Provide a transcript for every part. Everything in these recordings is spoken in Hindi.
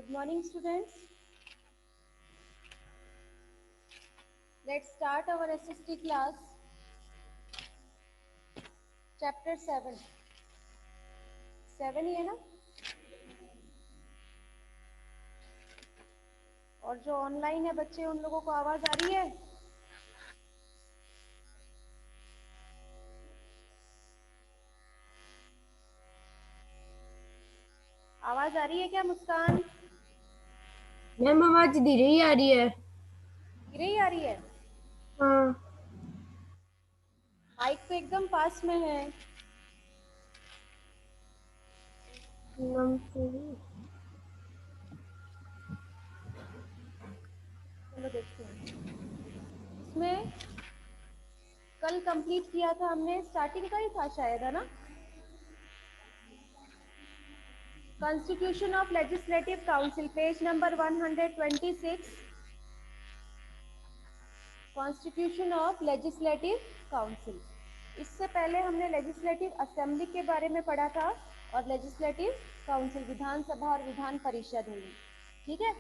Good morning, students. Let's start our SST class. Chapter 7. 7 ही है ना? और जो ऑनलाइन है बच्चे, उन लोगों को आवाज आ रही है? आवाज आ रही है क्या मुस्कान? मैम आवाज धीरे ही आ रही है। धीरे ही आ रही है? हाँ माइक तो एकदम पास में है। मैम चलो देखते हैं। इसमें कल कंप्लीट किया था हमने, स्टार्टिंग का ही था शायद, है ना? Constitution of legislative council, page number 126। Constitution of legislative council. इससे पहले हमने लेजिस्लेटिव असेंबली के बारे में पढ़ा था और लेजिस्लेटिव काउंसिल विधानसभा और विधान परिषद हुई। ठीक है,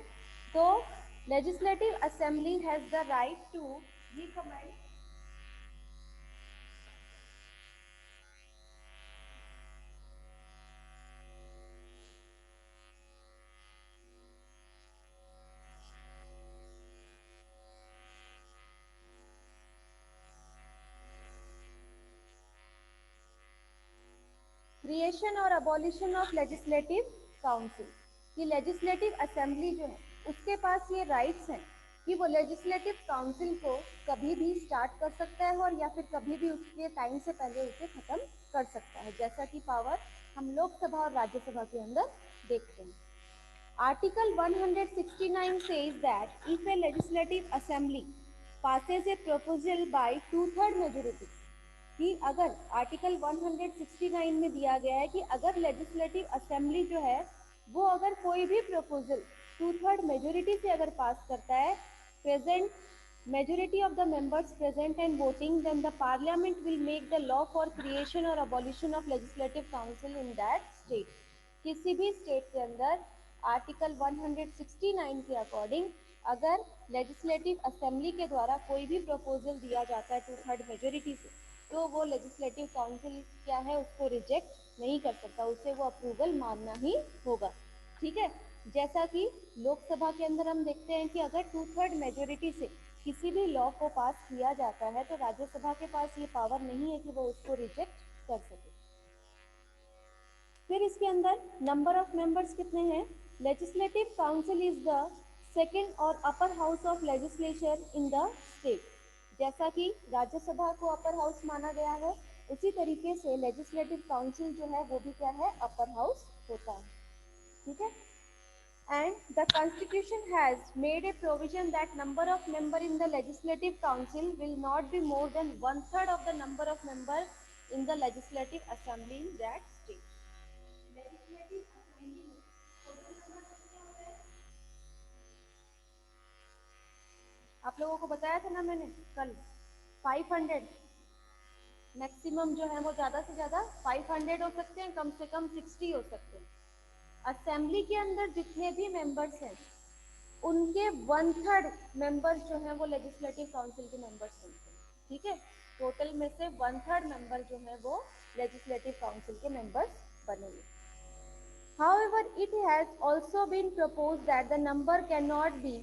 तो legislative assembly has the right to recommend creation और अबॉलिशन ऑफ लेजिस्लेटिव काउंसिल। कि लेजिस्लेटिव असेंबली जो है उसके पास ये राइट्स हैं कि वो लेजिस्लेटिव काउंसिल को कभी भी स्टार्ट कर सकता है और या फिर कभी भी उसके टाइम से पहले उसे खत्म कर सकता है, जैसा कि पावर हम लोकसभा और राज्यसभा के अंदर देखते हैं। Article 169 says that if a legislative assembly passes a proposal by two-third majority, कि अगर आर्टिकल 169 में दिया गया है कि अगर लेजिस्लेटिव असेंबली जो है वो अगर कोई भी प्रपोजल टू थर्ड मेजोरिटी से अगर पास करता है, present majority of the members present and voting, then the parliament will make the law for creation or abolition of legislative council in that state. किसी भी स्टेट के अंदर आर्टिकल 169 के अकॉर्डिंग अगर लेजिस्लेटिव असेंबली के द्वारा कोई भी प्रपोजल दिया जाता है टू थर्ड मेजोरिटी से, तो वो लेजिस्लेटिव काउंसिल क्या है उसको रिजेक्ट नहीं कर सकता, उसे वो अप्रूवल मानना ही होगा। ठीक है, जैसा कि लोकसभा के अंदर हम देखते हैं कि अगर टू थर्ड मेजोरिटी से किसी भी लॉ को पास किया जाता है तो राज्यसभा के पास ये पावर नहीं है कि वो उसको रिजेक्ट कर सके। फिर इसके अंदर नंबर ऑफ मेंबर्स कितने हैं? Legislative council is the second और upper house of legislature in the state. जैसा कि राज्यसभा को अपर हाउस माना गया है, उसी तरीके से लेजिस्लेटिव काउंसिल जो है वो भी क्या है, अपर हाउस होता है। ठीक है, and the constitution has made a provision that number of member in the legislative council will not be more than one third of the number of members in the legislative assembly in that state. Legislative assembly में total number कितने होते हैं? आप लोगों को बताया था ना मैंने कल, 500 मैक्सिमम जो है वो ज्यादा से ज्यादा 500 हो सकते हैं, कम से कम 60 हो सकते हैं। असेंबली के अंदर जितने भी मेंबर्स हैं उनके वन थर्ड मेंबर्स जो हैं वो लेजिस्लेटिव काउंसिल के मेंबर्स बनते हैं। ठीक है, टोटल में से वन थर्ड मेंबर जो है वो लेजिस्लेटिव काउंसिल के मेंबर्स बनेंगे। However, it has also been proposed that the number cannot be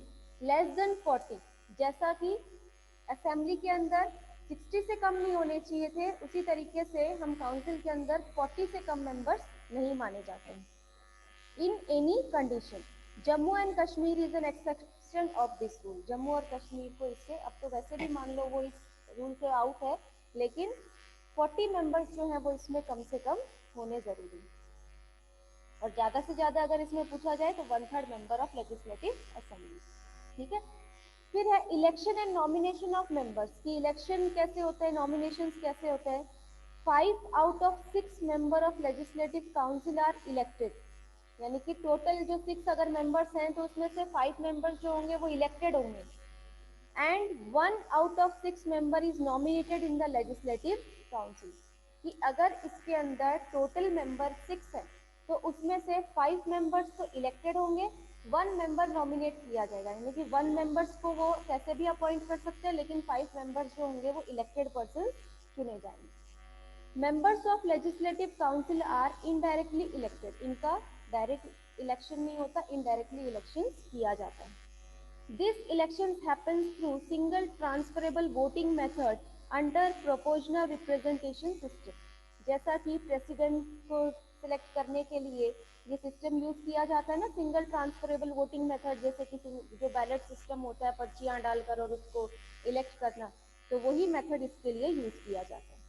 less than 40. जैसा कि असेंबली के अंदर 60 से कम नहीं होने चाहिए थे, उसी तरीके से हम काउंसिल के अंदर 40 से कम मेंबर्स नहीं माने जाते हैं। In any condition, Jammu and Kashmir is an exception of this rule. Jammu और कश्मीर को इससे, अब तो वैसे भी मान लो वो इस रूल से आउट है, लेकिन 40 मेंबर्स जो हैं वो इसमें कम से कम होने जरूरी है। और ज्यादा से ज्यादा अगर इसमें पूछा जाए तो one third member of legislative assembly. ठीक है, फिर है election and nomination of members. की इलेक्शन कैसे होता है, नॉमिनेशन कैसे होते हैं? 5 out of 6 member of legislative council are elected. यानी कि टोटल जो 6 अगर मेंबर्स हैं तो उसमें से 5 मेंबर्स जो होंगे वो इलेक्टेड होंगे, and 1 out of 6 member is nominated in the legislative council. कि अगर इसके अंदर टोटल मेंबर 6 है तो उसमें से 5 मेंबर्स तो इलेक्टेड होंगे वन मेंबर नॉमिनेट किया जाएगा, यानी कि वन मेंबर्स को वो कैसे भी अपॉइंट कर सकते हैं, लेकिन 5 मेंबर्स जो होंगे वो इलेक्टेड पर्सन चुने जाएंगे। Members of legislative council are indirectly elected, इनका डायरेक्ट इलेक्शन नहीं होता, इनडायरेक्टली इलेक्शन किया जाता है। This elections happens through single transferable voting method under proportional representation system। जैसा कि प्रेसिडेंट को सिलेक्ट करने के लिए ये सिस्टम यूज किया जाता है ना, सिंगल ट्रांसफरेबल वोटिंग मेथड, जैसे कि जो बैलेट सिस्टम होता है पर्चियां डालकर और उसको इलेक्ट करना, तो वही मेथड इसके लिए यूज किया जाता है।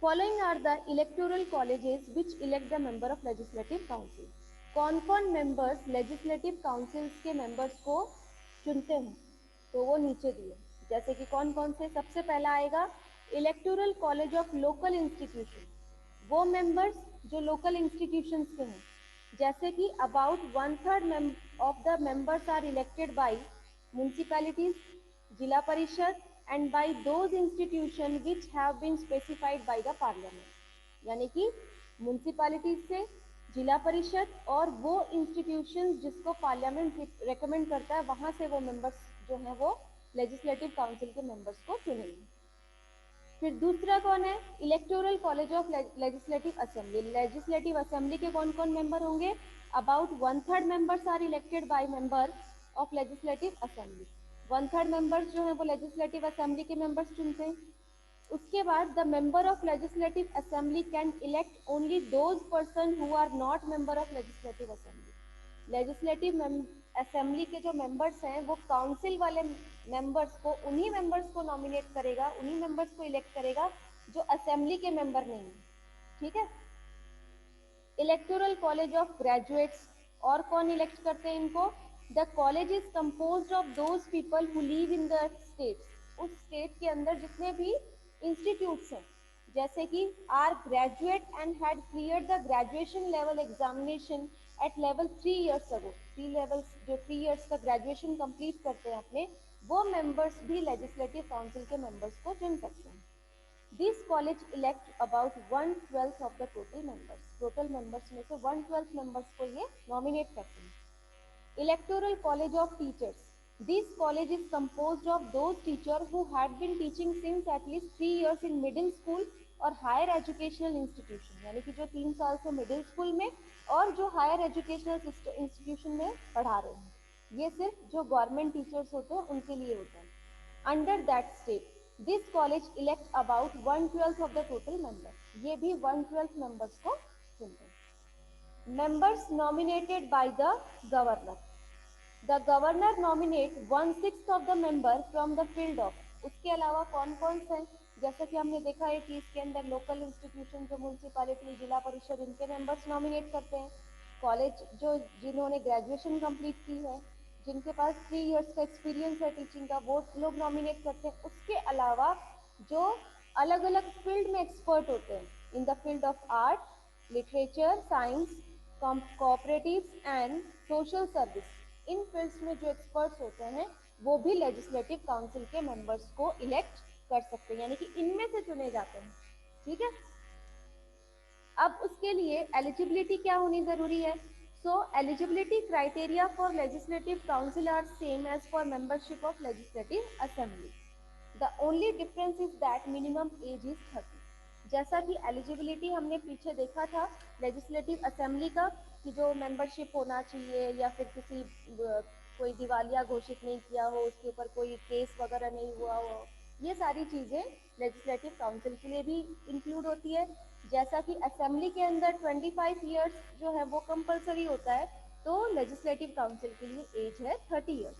Following are the electoral colleges which elect the member of legislative council। कौन कौन मेंबर्स लेजिस्लेटिव काउंसिल्स के मेंबर्स को चुनते हैं, तो वो नीचे दिए, जैसे कि कौन कौन से। सबसे पहला आएगा electoral college of local institution, वो मेंबर्स जो लोकल इंस्टीट्यूशंस के हैं, जैसे कि about 1/3 of the members are elected by municipalities, zila parishad, and by those institution which have been specified by the parliament. यानी कि म्यूनिसिपैलिटीज से, जिला परिषद और वो इंस्टीट्यूशन जिसको पार्लियामेंट रेकमेंड करता है, वहां से वो मेंबर्स जो हैं वो लेजिस्लेटिव काउंसिल के मेंबर्स को चुनेंगे। फिर दूसरा कौन है, electoral college of legislative assembly. Legislative assembly के कौन कौन मेंबर होंगे, about 1/3 members are elected by member of legislative assembly. 1/3 members जो है वो लेजिस्लेटिव असेंबली के मेंबर्स चुनते हैं। उसके बाद the member of legislative assembly can elect only those person who are not member of legislative assembly. Legislative assembly के जो मेंबर्स हैं वो काउंसिल वाले मेंबर्स को, उन्हीं मेंबर्स को नॉमिनेट करेगा, उन्हीं मेंबर्स को इलेक्ट करेगा जो असेंबली के मेंबर नहीं है, ठीक है। इलेक्टोरल कॉलेज ऑफ ग्रेजुएट्स, और कौन इलेक्ट करते हैं इनको, the college is composed of those people who live in the states, उस स्टेट के अंदर जितने भी इंस्टीट्यूट्स हैं, जैसे कि are graduate and had clear the graduation level examination at level 3 years ago। 3 levels जो 3 years का ग्रेजुएशन कंप्लीट करते हैं अपने, वो मेंबर्स भी लेजिस्लेटिव काउंसिल के मेंबर्स को चुन सकते हैं। This college elect about 1/12 of the total members, total members में से 1/12 मेंबर्स को ये नॉमिनेट करते हैं। Electoral College of Teachers, this college is composed of those teachers who had been teaching since at least 3 years in middle school और हायर एजुकेशनल इंस्टीट्यूशन, यानी कि जो 3 साल से मिडिल स्कूल में और जो हायर एजुकेशनल इंस्टीट्यूशन में पढ़ा रहे हैं, ये सिर्फ जो गवर्नमेंट टीचर्स होते हैं उनके लिए होता है। Under that state this college elect about 1/12 of the total member, ये भी 1/12 मेंबर्स को चुनते हैं। Members nominated by the governor, the governor nominate 1/6 of the member from the field of। उसके अलावा कौन कौन से, जैसा कि हमने देखा है कि इसके अंदर लोकल इंस्टीट्यूशन जो म्यूनसिपैलिटी, जिला परिषद, इनके मेंबर्स नॉमिनेट करते हैं। कॉलेज जो जिन्होंने ग्रेजुएशन कंप्लीट की है, जिनके पास 3 years का एक्सपीरियंस है टीचिंग का, वो लोग नॉमिनेट करते हैं। उसके अलावा जो अलग अलग फील्ड में एक्सपर्ट होते हैं, in the field of art, literature, science, cooperatives and social service, in fields में जो एक्सपर्ट्स होते हैं वो भी लेजिस्लेटिव काउंसिल के मेंबर्स को इलेक्ट कर सकते हैं, यानी कि इनमें से चुने जाते हैं, ठीक है। अब उसके लिए एलिजिबिलिटी क्या होनी जरूरी है, so eligibility criteria for legislative council are same as for membership of legislative assembly. The only difference is that minimum age is 30। जैसा कि एलिजिबिलिटी हमने पीछे देखा था लेजिस्लेटिव असेंबली का, कि जो मेंबरशिप होना चाहिए या फिर किसी कोई दिवालिया घोषित नहीं किया हो, उसके ऊपर कोई केस वगैरह नहीं हुआ हो, ये सारी चीज़ें लेजिस्लेटिव काउंसिल के लिए भी इंक्लूड होती है। जैसा कि असेंबली के अंदर 25 years जो है वो कंपलसरी होता है, तो लेजिस्लेटिव काउंसिल के लिए एज है 30 years,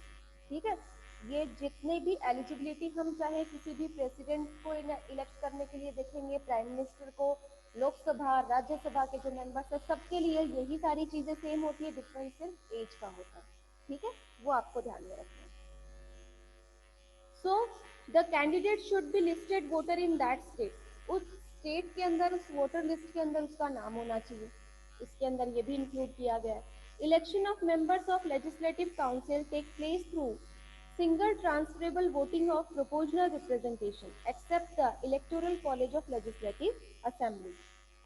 ठीक है। ये जितने भी एलिजिबिलिटी हम चाहे किसी भी प्रेसिडेंट को इलेक्ट करने के लिए देखेंगे, प्राइम मिनिस्टर को, लोकसभा, राज्यसभा के जो मेंबर्स हैं, सबके लिए यही सारी चीजें सेम होती है, डिफरेंस सिर्फ एज का होता है, ठीक है, वो आपको ध्यान में रखना है। So the candidate should be listed voter in that state, उस स्टेट के अंदर, उस वोटर लिस्ट के अंदर उसका नाम होना चाहिए, इसके अंदर ये भी इंक्लूड किया गया है। Election of members of legislative council take place through single transferable voting of proportional representation except the electoral college of legislative assembly।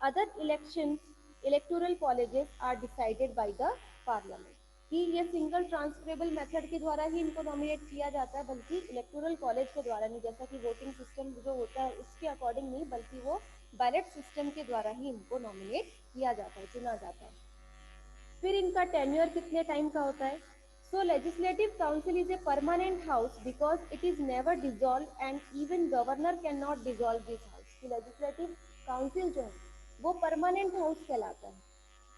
Other elections electoral colleges are decided by the parliament, कि ये सिंगल ट्रांसफरेबल मेथड के द्वारा ही इनको नॉमिनेट किया जाता है, बल्कि इलेक्टोरल कॉलेज के द्वारा नहीं, जैसा कि वोटिंग सिस्टम जो होता है उसके अकॉर्डिंग नहीं, बल्कि वो बैलेट सिस्टम के द्वारा ही इनको नॉमिनेट किया जाता है, चुना जाता है। फिर इनका टेन्योर कितने टाइम का होता है? So legislative council is a permanent house because it is never dissolve and even governor can not dissolve this house. कि लेजिस्लेटिव काउंसिल जो है वो परमानेंट हाउस कहलाता है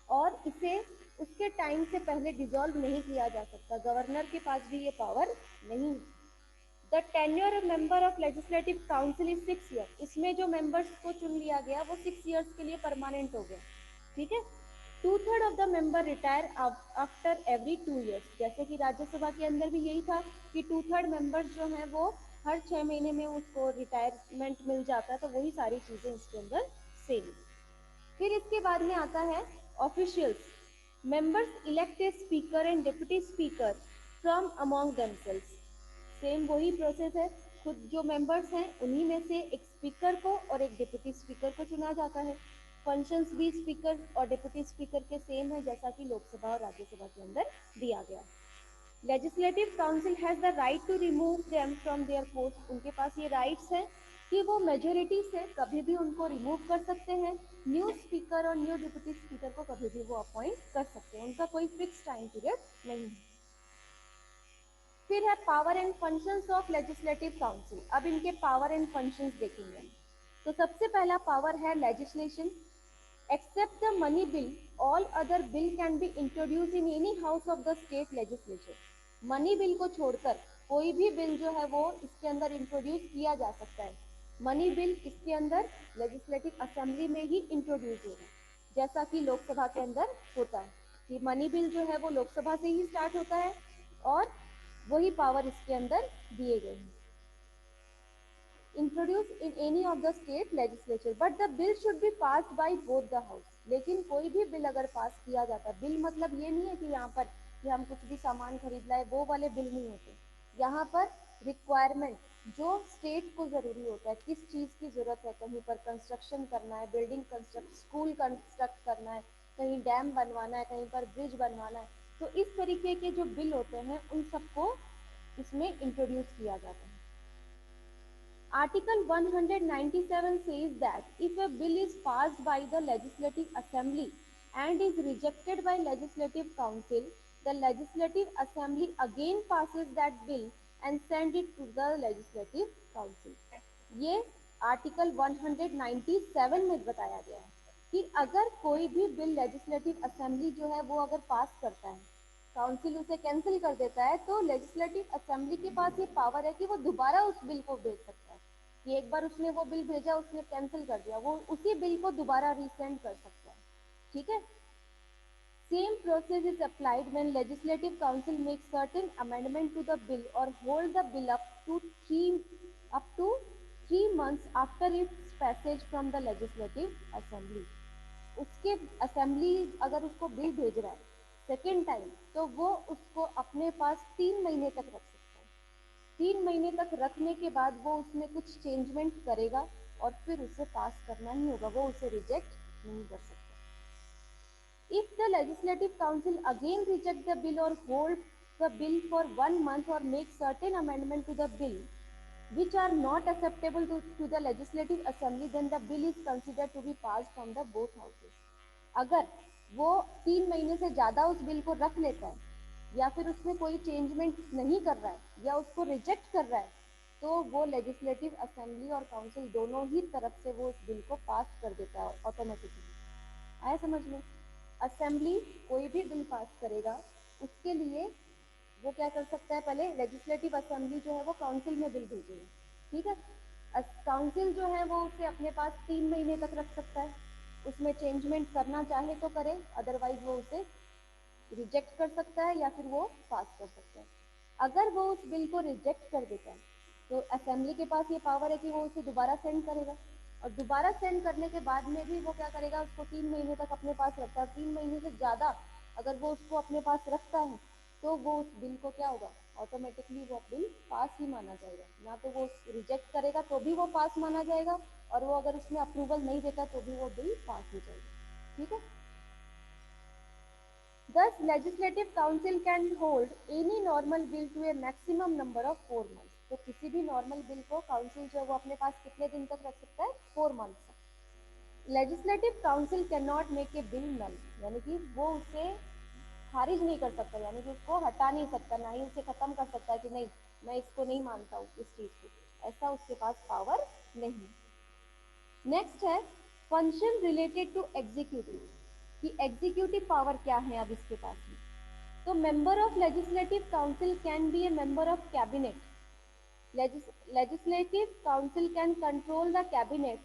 और इसे उसके टाइम से पहले डिजॉल्व नहीं किया जा सकता, गवर्नर के पास भी ये पावर नहीं है। The tenure of member of legislative council is 6 year. इसमें जो मेंबर्स को चुन लिया गया वो 6 ईयर्स के लिए परमानेंट हो गया, ठीक है। 2/3 of the member retire after every 2 years. जैसे कि राज्यसभा के अंदर भी यही था कि 2/3 मेंबर्स जो हैं वो हर 6 महीने में उसको रिटायरमेंट मिल जाता है, तो वही सारी चीजें इसके अंदर सेम। फिर इसके बाद में आता है officials. Members elect a speaker and deputy speaker from among themselves. Same वही प्रोसेस है, खुद जो मेंबर्स हैं उन्हीं में से एक स्पीकर को और एक डिप्टी स्पीकर को चुना जाता है। फंक्शंस भी स्पीकर और डिप्टी स्पीकर के सेम है, जैसा कि लोकसभा और राज्यसभा के अंदर दिया गया। Legislative council has the right to remove them from their post. उनके पास ये राइट्स हैं कि वो मेजोरिटी से कभी भी उनको रिमूव कर सकते हैं, न्यू स्पीकर और न्यू डिप्टी स्पीकर को कभी भी वो अपॉइंट कर सकते हैं, उनका कोई फिक्स टाइम पीरियड नहीं है। फिर है power and functions of legislative council. अब इनके पावर एंड फंक्शंस देखेंगे। तो सबसे पहला पावर है legislation. Except the money bill all other bill can be introduce in any house of the state legislature. Money bill को छोड़कर कोई भी बिल जो है वो इसके अंदर इंट्रोड्यूस किया जा सकता है। मनी बिल इसके अंदर लेजिस्लेटिव असेंबली में ही इंट्रोड्यूस होगा, जैसा कि लोकसभा के अंदर होता है कि मनी बिल जो है वो लोकसभा से ही स्टार्ट होता है और वही पावर इसके अंदर दिए गए हैं। Introduce in any of the state legislature but the bill should be passed by both the house. लेकिन कोई भी बिल अगर पास किया जाता है, बिल मतलब ये नहीं है कि यहाँ पर कि हम कुछ भी सामान खरीद लाए, वो वाले बिल नहीं होते। यहाँ पर रिक्वायरमेंट जो स्टेट को जरूरी होता है, किस चीज़ की जरूरत है, कहीं पर कंस्ट्रक्शन करना है, बिल्डिंग कंस्ट्रक्ट, स्कूल कंस्ट्रक्ट करना है, कहीं डैम बनवाना है, कहीं पर ब्रिज बनवाना है, तो इस तरीके के जो बिल होते हैं उन सबको इसमें इंट्रोड्यूस किया जाता है। Article 197 says that if a bill is passed by the Legislative Assembly and is rejected by Legislative Council, the Legislative Assembly again passes that bill and sends it to the Legislative Council. ये आर्टिकल 197 में बताया गया है कि अगर कोई भी बिल लेजिस्लेटिव असेंबली जो है वो अगर पास करता है, काउंसिल उसे कैंसिल कर देता है, तो लेजिस्लेटिव असेंबली के पास ये पावर है कि वो दोबारा उस बिल को भेज सकता है। कि एक बार उसने वो बिल भेजा, उसने कैंसिल कर दिया, वो उसी बिल को दोबारा रीसेंड कर सकता है, ठीक है। Same process is applied when Legislative Council makes certain amendment to the bill or hold the bill up to 3 months after its passage from the Legislative Assembly. उसके असेंबली अगर उसको बिल भेज रहा है सेकेंड टाइम, तो वो उसको अपने पास 3 महीने तक रख सकता है। 3 महीने तक रखने के बाद वो उसमें कुछ चेंजमेंट करेगा और फिर उसे पास करना ही होगा, वो उसे रिजेक्ट नहीं कर सकता। If the Legislative Council again reject the bill or hold the bill for 1 month or make certain amendment to the bill which are not acceptable to the Legislative Assembly, then the bill is considered to be passed from the both houses. अगर वो 3 महीने से ज़्यादा उस बिल को रख लेता है या फिर उसमें कोई चेंजमेंट नहीं कर रहा है या उसको रिजेक्ट कर रहा है, तो वो लेजिस्लेटिव असेंबली और काउंसिल दोनों ही तरफ से वो उस बिल को पास कर देता है ऑटोमेटिकली। आया समझ में? असेंबली कोई भी बिल पास करेगा उसके लिए वो क्या कर सकता है, पहले लेजिस्लेटिव असेंबली जो है वो काउंसिल में बिल भेजेगी, ठीक है। काउंसिल जो है वो उसे अपने पास 3 महीने तक रख सकता है, उसमें चेंजमेंट करना चाहे तो करे, अदरवाइज वो उसे रिजेक्ट कर सकता है या फिर वो पास कर सकता है। अगर वो उस बिल को रिजेक्ट कर देता है तो असेंबली के पास ये पावर है कि वो उसे दोबारा सेंड करेगा, और दोबारा सेंड करने के बाद में भी वो क्या करेगा, उसको 3 महीने तक अपने पास रखता है। 3 महीने से ज़्यादा अगर वो उसको अपने पास रखता है तो वो उस बिल को क्या होगा, ऑटोमेटिकली वो बिल पास ही माना जाएगा। ना तो वो रिजेक्ट करेगा तो भी वो पास माना जाएगा, और वो अगर उसमें अप्रूवल नहीं देता तो भी वो बिल पास हो जाएगा, ठीक है। Thus, legislative council can hold any normal bill to a maximum number of 4 months. तो किसी भी नॉर्मल बिल को काउंसिल जो वो अपने पास कितने दिन तक रख सकता है? 4 मंथ्स तक। Legislative council can not make a bill null, यानी कि वो उसे खारिज नहीं कर सकता, यानी कि उसको हटा नहीं सकता, ना ही उसे खत्म कर सकता है कि नहीं मैं इसको नहीं मानता हूँ इस चीज को, ऐसा उसके पास पावर नहीं। नेक्स्ट है फंक्शन रिलेटेड टू एग्जीक्यूटिव, कि एग्जीक्यूटिव पावर क्या है अब इसके पास में। तो member of legislative council can be A member of cabinet. Legislative council can control the cabinet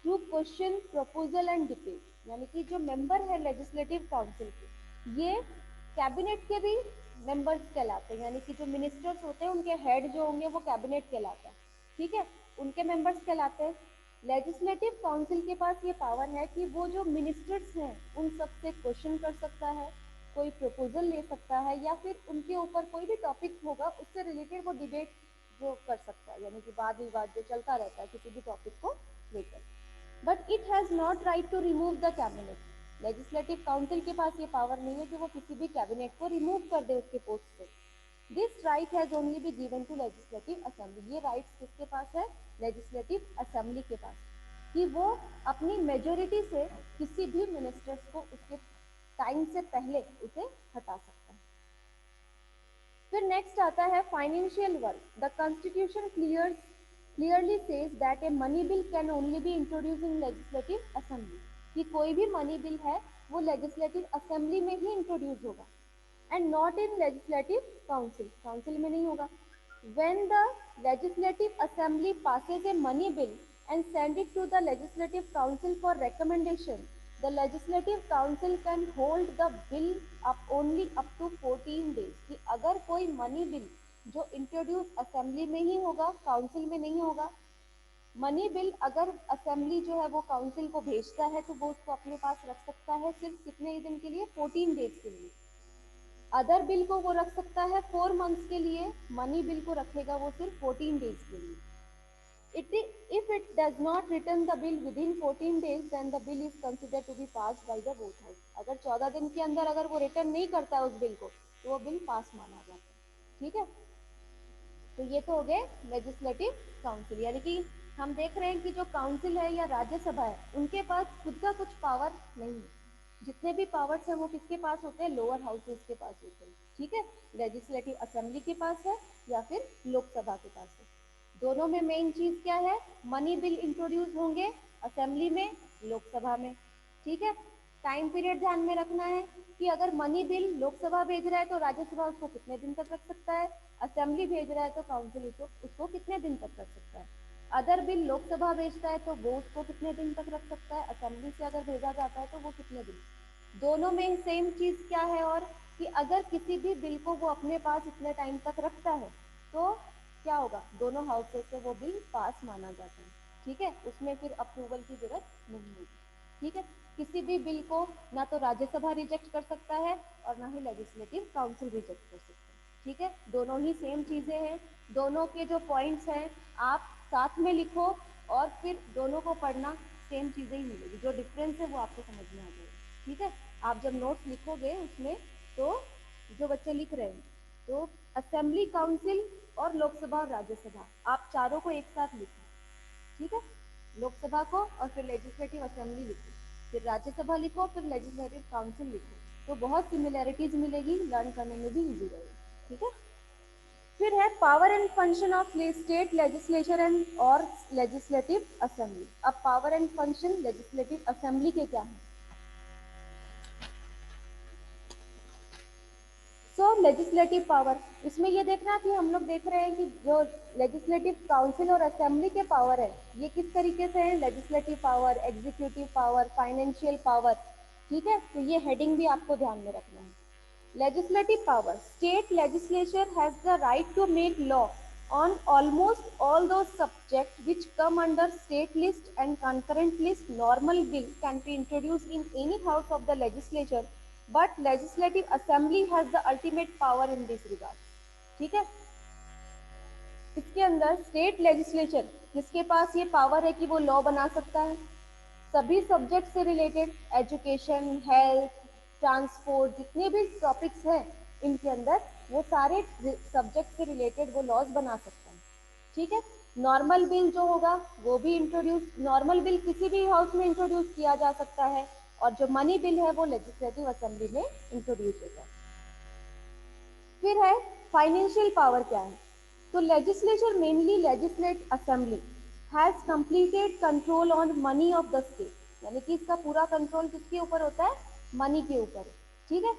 through question proposal and debate, यानी कि जो मेंबर है लेजिस्लेटिव काउंसिल के, ये कैबिनेट के भी मेंबर्स कहलाते हैं, यानी कि जो मिनिस्टर्स होते हैं उनके हेड जो होंगे वो कैबिनेट कहलाता है, ठीक है, उनके मेंबर्स कहलाते हैं। लेजिस्लेटिव काउंसिल के पास ये पावर है कि वो जो मिनिस्टर्स हैं उन सब से क्वेश्चन कर सकता है, कोई प्रपोजल ले सकता है, या फिर उनके ऊपर कोई भी टॉपिक होगा उससे रिलेटेड वो डिबेट जो कर सकता है, यानी कि वाद विवाद जो चलता रहता है किसी भी टॉपिक को लेकर। But it has not right to remove the cabinet. Legislative council के पास ये पावर नहीं है कि वो किसी भी कैबिनेट को रिमूव कर दे उसके पोस्ट से। This right has only be given to legislative assembly. ये राइट्स किसके पास है? लेजिस्लेटिव असेंबली के पास, कि वो अपनी मेजोरिटी से किसी भी मिनिस्टर्स को उसके टाइम से पहले उसे हटा सकता है। फिर नेक्स्ट आता है financial work. The constitution clearly says that a money bill can only B introduce in legislative assembly, कि कोई भी मनी बिल है वो लेजिस्लेटिव असेंबली में ही इंट्रोड्यूस होगा and not in legislative council, council में नहीं होगा। When the legislative assembly passes a money bill and send it to the legislative council for recommendation, the legislative council can hold the bill up only up to 14 days। कि अगर कोई मनी बिल जो इंट्रोड्यूस असेंबली में ही होगा, काउंसिल में नहीं होगा, मनी बिल अगर असेंबली जो है वो काउंसिल को भेजता है तो वो उसको अपने पास रख सकता है सिर्फ कितने दिन के लिए? 14 डेज के लिए। अदर बिल को वो रख सकता है 4 मंथ्स के लिए, मनी बिल को रखेगा वो सिर्फ 14 डेज के लिए। If it does not return the bill within 14 days, then the bill is considered to be passed by the both house। अगर 14 दिन के अंदर अगर वो रिटर्न नहीं करता है उस बिल को तो वो बिल पास माना जाता है, ठीक है। तो ये तो हो गए लेजिस्लेटिव काउंसिल, यानी कि हम देख रहे हैं कि जो काउंसिल है या राज्यसभा है उनके पास खुद का कुछ पावर नहीं है। जितने भी पावर्स हैं वो किसके पास होते हैं? लोअर हाउसेस के पास होते हैं, ठीक है। लेजिस्लेटिव असेंबली के पास है या फिर लोकसभा के पास है। दोनों में मेन चीज क्या है? मनी बिल इंट्रोड्यूस होंगे असेंबली में, लोकसभा में, ठीक है। टाइम पीरियड ध्यान में रखना है कि अगर मनी बिल लोकसभा भेज रहा है तो राज्यसभा उसको कितने दिन तक रख सकता है, असेंबली भेज रहा है तो काउंसिल उसको कितने दिन तक रख सकता है। अदर बिल लोकसभा भेजता है तो वो उसको कितने दिन तक रख सकता है, असेंबली से अगर भेजा जाता है तो वो कितने दिन। दोनों में सेम चीज क्या है, और कि अगर किसी भी बिल को वो अपने पास इतने टाइम तक रखता है तो क्या होगा? दोनों हाउसेस से वो बिल पास माना जाता है, ठीक है। उसमें फिर अप्रूवल की जरूरत नहीं होगी, ठीक है। किसी भी बिल को ना तो राज्यसभा रिजेक्ट कर सकता है और ना ही लेजिस्लेटिव काउंसिल रिजेक्ट कर सकता है, ठीक है। दोनों ही सेम चीजें हैं, दोनों के जो पॉइंट्स हैं आप साथ में लिखो और फिर दोनों को पढ़ना, सेम चीजें ही मिलेगी, जो डिफरेंस है वो आपको समझ में आ जाएगा, ठीक है। आप जब नोट्स लिखोगे उसमें तो जो बच्चे लिख रहे हैं तो असेंबली, काउंसिल और लोकसभा और राज्यसभा आप चारों को एक साथ लिखो, ठीक है। लोकसभा को और फिर लेजिस्लेटिव असेंबली लिखो, फिर राज्यसभा लिखो, फिर लेजिस्लेटिव काउंसिल लिखो, तो बहुत सिमिलैरिटीज मिलेगी, लर्न करने में भी इजी रहेगा, ठीक है। फिर है power and function of state legislature and और लेजिस्लेटिव असेंबली। अब power and function legislative assembly के क्या है? सो लेजिस्लेटिव पावर, इसमें ये देखना कि हम लोग देख रहे हैं कि जो लेजिस्लेटिव काउंसिल और असेंबली के पावर है ये किस तरीके से है? Legislative power, executive power, financial power, ठीक है। तो ये हेडिंग भी आपको ध्यान में रखना है। Legislative power, state legislature has the right to make law on almost all those subjects which come under state list and concurrent list. Normal bill can be introduced in any house of the legislature, but legislative assembly has the ultimate power in this regard, ठीक है। इसके अंदर स्टेट लेजिस्लेचर जिसके पास ये पावर है कि वो लॉ बना सकता है सभी सब्जेक्ट से रिलेटेड, एजुकेशन, हेल्थ, ट्रांसपोर्ट, जितने भी टॉपिक्स हैं इनके अंदर, वो सारे सब्जेक्ट से रिलेटेड वो लॉज बना सकता है। ठीक है। नॉर्मल बिल जो होगा वो भी इंट्रोड्यूस, नॉर्मल बिल किसी भी हाउस में इंट्रोड्यूस किया जा सकता है, और जो मनी बिल है वो लेजिस्लेटिव असेंबली में इंट्रोड्यूस होगा। फिर है फाइनेंशियल पावर क्या है। तो legislature mainly legislate assembly has completed control on money of the state, यानी कि इसका पूरा कंट्रोल किसके ऊपर होता है, मनी के ऊपर। ठीक है।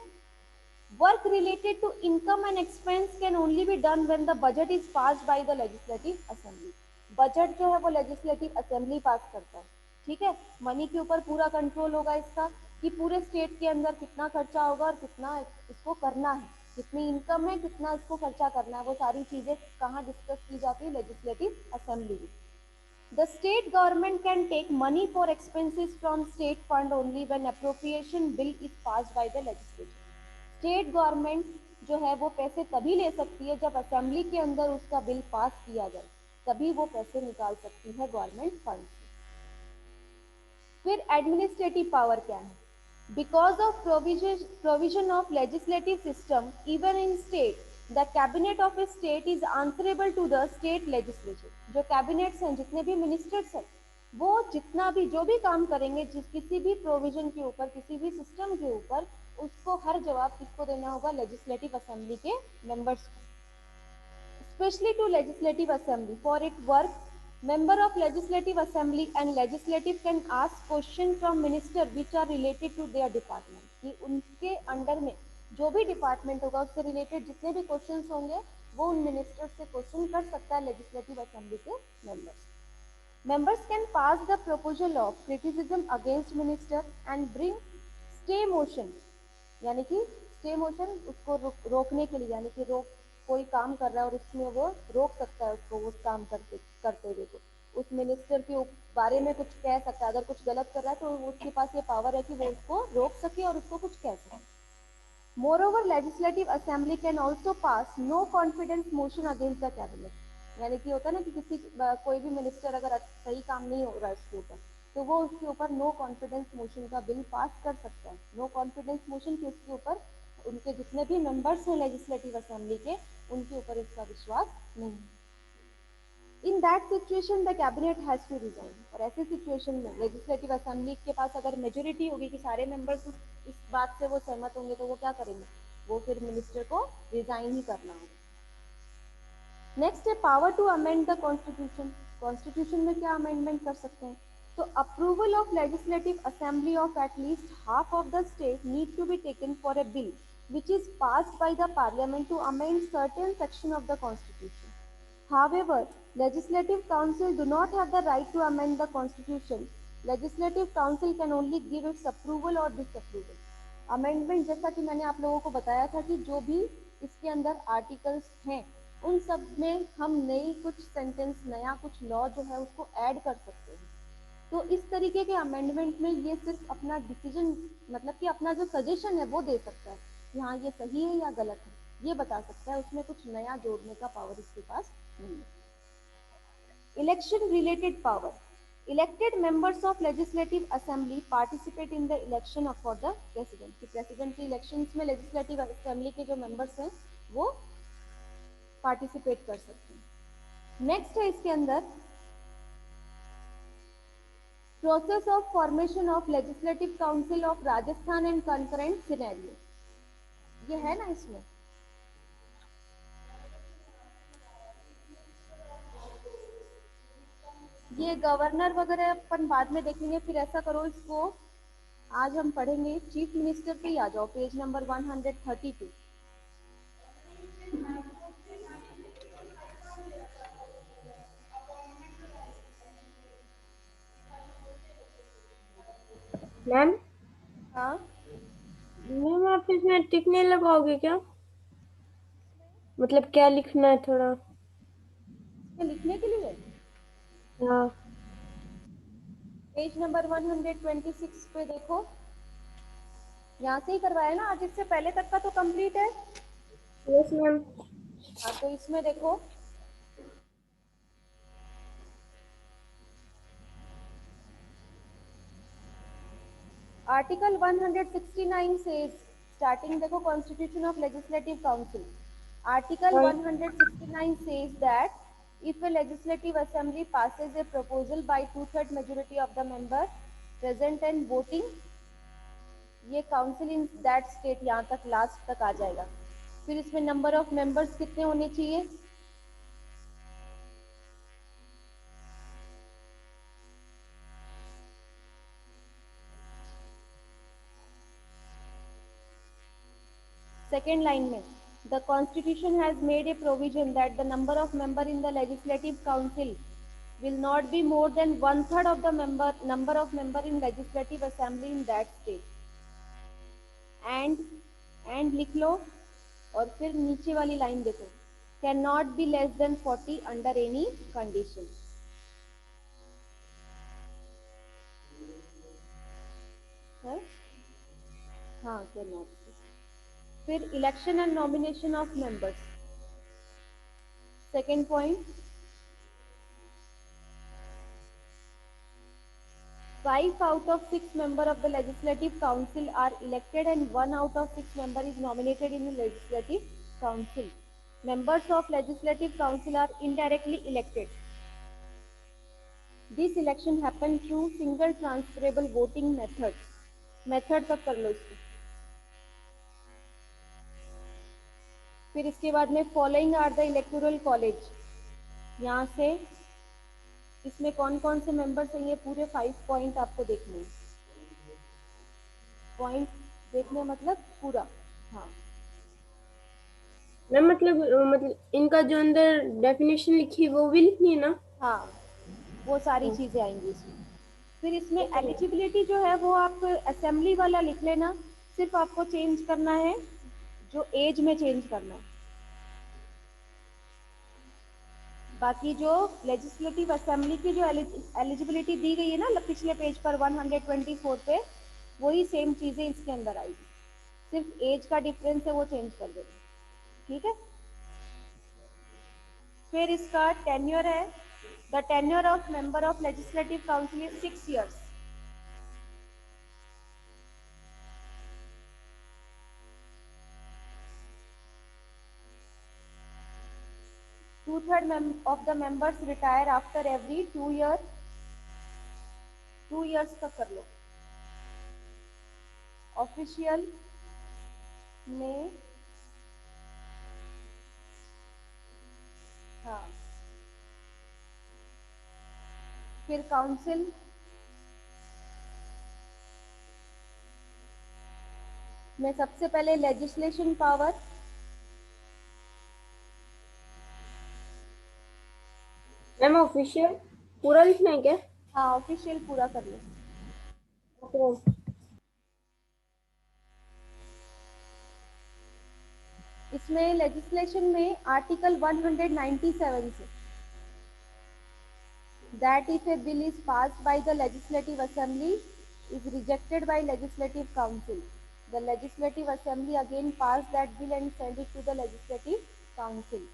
Work related to income and expense can only be done when the budget is passed by the legislative assembly. Budget जो है वो लेजिस्लेटिव असेंबली पास करता है। ठीक है। मनी के ऊपर पूरा कंट्रोल होगा इसका, कि पूरे स्टेट के अंदर कितना खर्चा होगा और कितना इसको करना है, कितनी इनकम है, कितना इसको खर्चा करना है, वो सारी चीजें कहाँ डिस्कस की जाती है, लेजिस्लेटिव असेंबली में। The state government can take money for expenses from state fund only when appropriation bill is passed by the legislature. State government जो है वो पैसे तभी ले सकती है जब असेंबली के अंदर उसका बिल पास किया जाए, तभी वो पैसे निकाल सकती है गवर्नमेंट फंड से। फिर एडमिनिस्ट्रेटिव पावर क्या है। Because of provision of legislative system even in state, the cabinet of a state is answerable to the state legislature. जो कैबिनेट्स हैं, जितने भी मिनिस्टर्स हैं, वो जितना भी जो भी काम करेंगे, जिस किसी भी प्रोविजन के ऊपर, किसी भी सिस्टम के ऊपर, उसको हर जवाब किसको देना होगा, लेजिस्लेटिव असेंबली के मेंबर्स को। Especially to legislative assembly for its work, member of legislative assembly and legislative can ask question from minister which are related to their department, कि उनके अंडर में जो भी डिपार्टमेंट होगा उससे रिलेटेड जितने भी क्वेश्चंस होंगे वो उन मिनिस्टर से क्वेश्चन कर सकता है लेजिस्लेटिव असेंबली के members. Members can pass the proposal of criticism against minister and bring stay motion, यानी कि स्टे मोशन उसको रोकने के लिए, यानी कि रोक, कोई काम कर रहा है और उसमें वो रोक सकता है उसको, उस काम करते करते हुए को उस मिनिस्टर के बारे में कुछ कह सकता है। अगर कुछ गलत कर रहा है तो उसके पास ये पावर है कि वो उसको रोक सके और उसको कुछ कह सके। Moreover legislative assembly can also pass no confidence motion against the cabinet, यानी कि होता है ना कि किसी कोई भी मिनिस्टर अगर सही काम नहीं हो रहा है उसके ऊपर, तो वो उसके ऊपर नो कॉन्फिडेंस मोशन का बिल पास कर सकता है। नो कॉन्फिडेंस मोशन के उसके ऊपर उनके जितने भी मेंबर्स हैं लेजिस्लेटिव असेंबली के, उनके ऊपर इसका विश्वास नहीं है। In that situation the cabinet has to resign, और ऐसे सिचुएशन में लेजिस्लेटिव असेंबली के पास अगर मेजोरिटी होगी कि सारे मेंबर्स इस बात से वो सहमत होंगे, तो वो क्या करेंगे, वो फिर मिनिस्टर को रिजाइन ही करना होगा। नेक्स्ट है power to amend the constitution. Constitution में क्या अमेंडमेंट कर सकते हैं, तो approval of legislative assembly of at least half of the state need to be taken for a bill which is passed by the parliament to amend certain section of the constitution. However, legislative council do not have the right to amend the constitution. Legislative council can only give its approval or disapproval. Amendment जैसा कि मैंने आप लोगों को बताया था कि जो भी इसके अंदर आर्टिकल्स हैं उन सब में हम नई कुछ सेंटेंस, नया कुछ लॉ जो है उसको ऐड कर सकते हैं। तो इस तरीके के अमेंडमेंट में ये सिर्फ अपना डिसीजन, मतलब कि अपना जो सजेशन है वो दे सकता है कि हाँ ये सही है या गलत है, ये बता सकता है, उसमें कुछ नया जोड़ने का पावर इसके पास नहीं है। Election related power. Elected members of legislative assembly participate in the election for the president, कि प्रेसिडेंट के इलेक्शंस में लेजिस्लेटिव असेंबली के जो मेंबर्स हैं वो पार्टिसिपेट कर सकते हैं। नेक्स्ट है इसके अंदर process of formation of legislative council of Rajasthan and concurrent scenario, ये है ना इसमें। ये गवर्नर वगैरह अपन बाद में देखेंगे, फिर ऐसा करो इसको आज हम पढ़ेंगे चीफ मिनिस्टर पे ही आ जाओ, पेज नंबर 132। मैम, हाँ, मैम आप इसमें टिक नहीं लगाओगे क्या? मतलब क्या लिखना है थोड़ा? इसमें लिखने के लिए हाँ। पेज नंबर 126 पे देखो, यहाँ से ही करवाया ना आज, इससे पहले तक का तो कंप्लीट है। Yes ma'am. हाँ, तो इसमें देखो आर्टिकल 169 says, starting देखो constitution of legislative council, article 169 says that if a legislative assembly passes a proposal by 2/3 majority of the member present and voting, ये काउंसिल इन दैट स्टेट, यहाँ तक लास्ट तक आ जाएगा। फिर इसमें नंबर ऑफ मेंबर्स कितने होने चाहिए? सेकेंड लाइन में, the constitution has made a provision that the number of member in the legislative council will not be more than 1/3 of the number of member in legislative assembly in that state, and लिख लो। और फिर नीचे वाली लाइन देखो, can not be less than 40 under any condition है। हाँ, कैन नॉट। फिर election and nomination of members, second point, 5 out of 6 member of the legislative council are elected and 1 out of 6 member is nominated in the legislative council. Members of legislative council are indirectly elected. This election happen through single transferable voting method. Method तक कर लो इसको। फिर इसके बाद में following are the electoral college, यहाँ से इसमें कौन कौन से मेंबर्स हैं, ये पूरे 5 पॉइंट आपको देखने हैं। पॉइंट देखने मतलब पूरा, हाँ मैम मतलब इनका जो अंदर डेफिनेशन लिखी है वो भी लिखनी है ना? हाँ, वो सारी चीजें आएंगी इसमें। फिर इसमें एलिजिबिलिटी जो है वो आप असेंबली वाला लिख लेना, सिर्फ आपको चेंज करना है जो एज में चेंज करना है। बाकी जो लेजिस्लेटिव असेंबली की जो एलिजिबिलिटी दी गई है ना पिछले पेज पर 124 पे, वही सेम चीजें इसके अंदर आएगी, सिर्फ एज का डिफरेंस है वो चेंज कर देना, ठीक है। फिर इसका टेन्योर है, the tenure of member of legislative council is 6 years। Two-thirds of the members retire after every 2 years। 2 years तक कर लो। ऑफिशियल में, हाँ, फिर काउंसिल में सबसे पहले लेजिस्लेशन पावर, मैम ऑफिशियल पूरा लिखना है क्या? हाँ ऑफिशियल पूरा कर लो। ओके। इसमें लेजिस्लेशन में आर्टिकल 197 से, that if a bill is passed by the legislative assembly is rejected by legislative council, the legislative assembly again pass that bill and send it to the legislative council।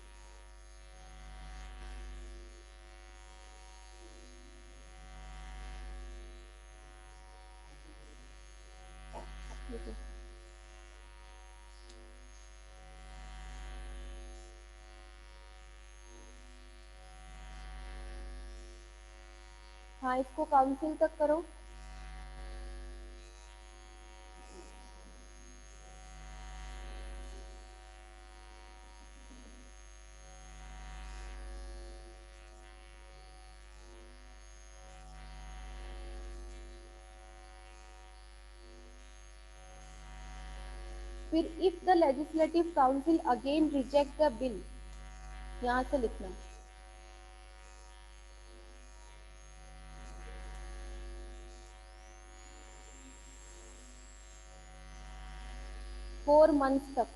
हाँ, इसको काउंसिल तक करो। फिर if the legislative council again reject the bill, यहाँ से लिखना, फोर मंथ्स तक,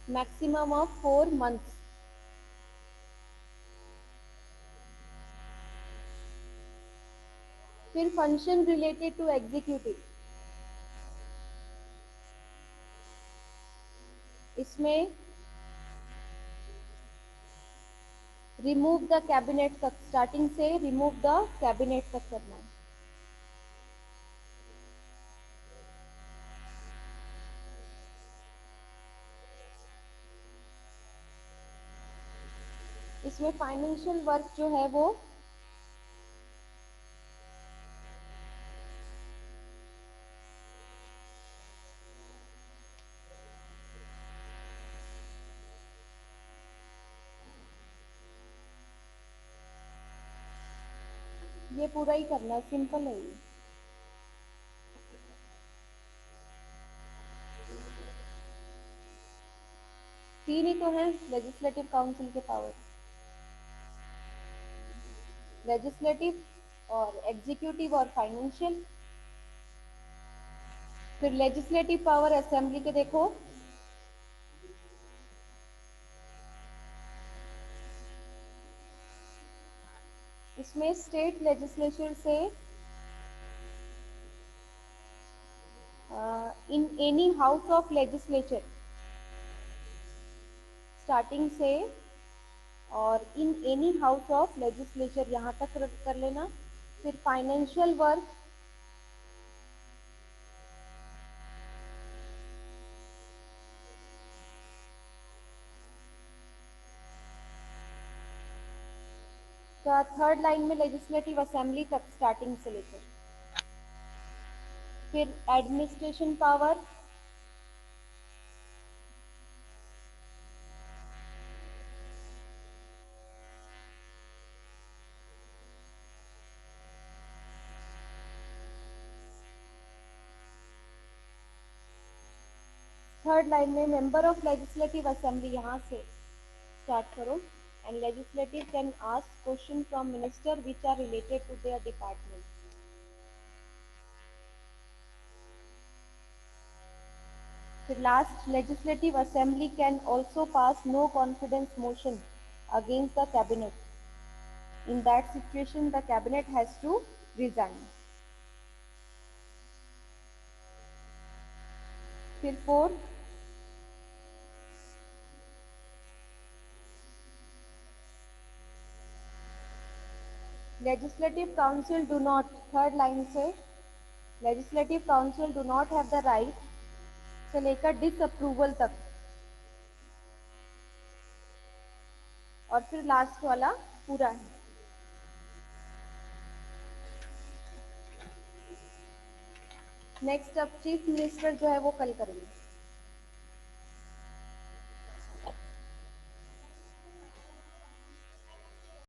मैक्सिमम ऑफ 4 months। फिर फंक्शन रिलेटेड टू एग्जीक्यूटिव, इसमें रिमूव द कैबिनेट तक, स्टार्टिंग से रिमूव द कैबिनेट तक करना है। इसमें फाइनेंशियल वर्क जो है वो ये पूरा ही करना है, सिंपल है ये। तीन ही तो है लेजिस्लेटिव काउंसिल के पावर, लेजिस्लेटिव और एग्जीक्यूटिव और फाइनेंशियल। फिर लेजिस्लेटिव पावर असेंबली के देखो, इसमें स्टेट लेजिस्लेचर से इन any house of legislature starting से, और इन एनी हाउस ऑफ लेजिस्लेचर यहाँ तक कर लेना। फिर फाइनेंशियल वर्क का थर्ड लाइन में लेजिस्लेटिव असेंबली तक स्टार्टिंग से लेकर। फिर एडमिनिस्ट्रेशन पावर, थर्ड लाइन में मेंबर ऑफ लेजिस्लेटिव असेंबली यहाँ से स्टार्ट करो। And legislative can ask question from minister which are related to their department. फिर last, legislative assembly can also pass no confidence motion against the cabinet. In that situation, the cabinet has to resign. फिर four, legislative council do not, third line से, legislative council do not have the right से लेकर डिसअप्रूवल तक, और फिर लास्ट वाला पूरा है। नेक्स्ट अब चीफ मिनिस्टर जो है वो कल करेंगे।